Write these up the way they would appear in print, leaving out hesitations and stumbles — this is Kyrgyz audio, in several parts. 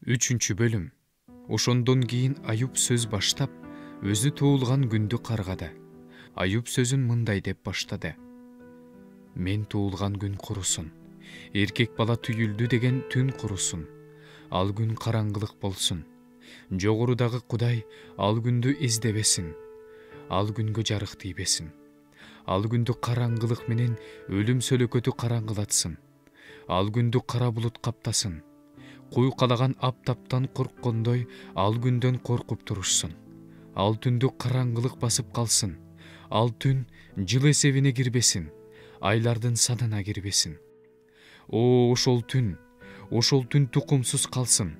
Үчүнчү бөлүм. Ошондон кийин Аюп сөз баштап, өзү туулган күндү каргады. Аюп сөзүн мындай деп баштады. Мен туулган күн курусун. Эркек бала түйүлдү деген түн курусун. Ал күн караңгылык болсун. Жогорудагы Кудай ал күндү издебесин. Ал күнгө жарык тийбесин. Ал күндү караңгылык менен өлүм сөлөкөтү караңгылатсын. Ал күндү кара булут каптасын. Куйкалаган аптаптан корккондой ал күндөн коркуп турушсун. Ал түндү караңгылык басып калсын. Ал түн жыл эсебине кирбесин. Айлардын санына кирбесин. Ошол түн тукумсуз калсын.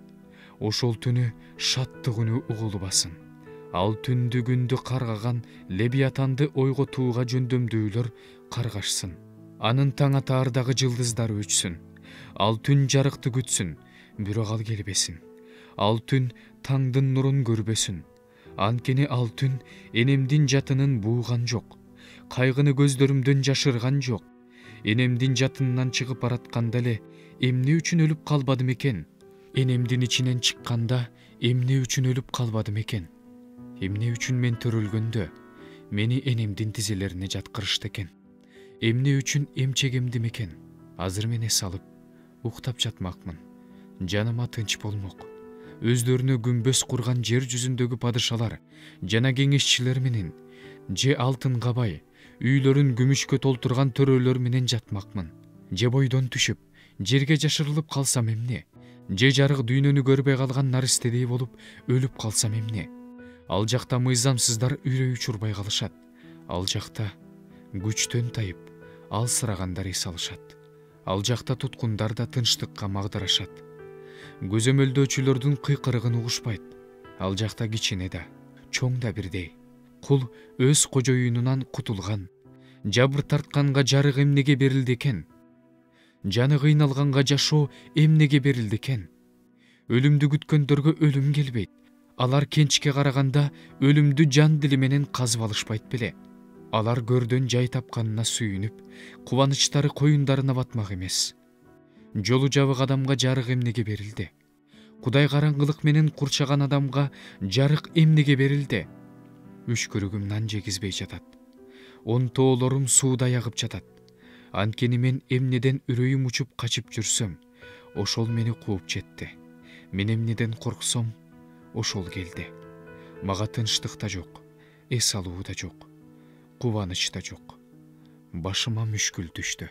Ошол түнү шаттык үнү угулбасын. Ал түндү күндү каргаган Левиатанды ойго тууга жөндөмдүүлөр каргашсын. Анын таң атаардагы жылдыздары өчсүн. Ал түн жарыкты күтсүн, бирок ал келбесин. Ал түн таңдын нурун көрбөсүн. Анткени ал түн энемдин жатынын бууган жок. Кайгыны көздөрүмдөн жашырган жок. Энемдин жатынынан чыгып баратканда эле эмне үчүн өлүп калбадым экен? Энемдин ичинен чыкканда эмне үчүн өлүп калбадым экен? Эмне үчүн мен төрөлгөндө мени энемдин тизелерине жаткырышты экен? Эмне үчүн эмчегемдим экен? Азыр мен эс алып уктап жатмакмын. Жаныма тынч болмок. Өздөрүнө күмбөз курган жер жүзүндөгү падышалар жана кеңешчилер менен, же алтынга бай, үйлөрүн күмүшкө толтурган төрөлөр менен жатмакмын. Же бойдон түшүп, жерге жашырылып калсам эмне? Же жарык дүйнөнү көрбөй калган наристедей болуп өлүп калсам эмне? Ал жакта мыйзамсыздар үрөй учурбай калышат. Ал жакта күчтөн тайып, алсырагандар эс алышат. Ал жакта туткундар да тынчтыкка магдырашат. Көзөмөлдөөчүлөрдүн кыйкырыгын угушпайт. Ал жакта кичине да, чоң да бирдей. Кул өз кожоюнунан кутулган. Жабыр тартканга жарык эмнеге берилди экен? Жаны кыйналганга жашоо эмнеге берилди экен? Өлүмдү күткөндөргө өлүм келбейт. Алар кенчке караганда өлүмдү жан дили менен казып алышпайт беле? Алар көрдөн жай тапканына сүйүнүп, кубанычтары коюндарына батмак эмес. Жолу жабык адамга жарык эмнеге берилди? Кудай караңгылык менен курчаган адамга жарык эмнеге берилди? Үшкүрүгүм нан жегизбей жатат. Онтоолорум суудай агып жатат. Анткени мен эмнеден үрөйүм учуп качып жүрсөм, ошол мени кууп жетти. Мен эмнеден корксом, ошол келди. Мага тынчтык да жок, эс алуу да жок, кубаныч да жок. Башыма мүшкүл түштү.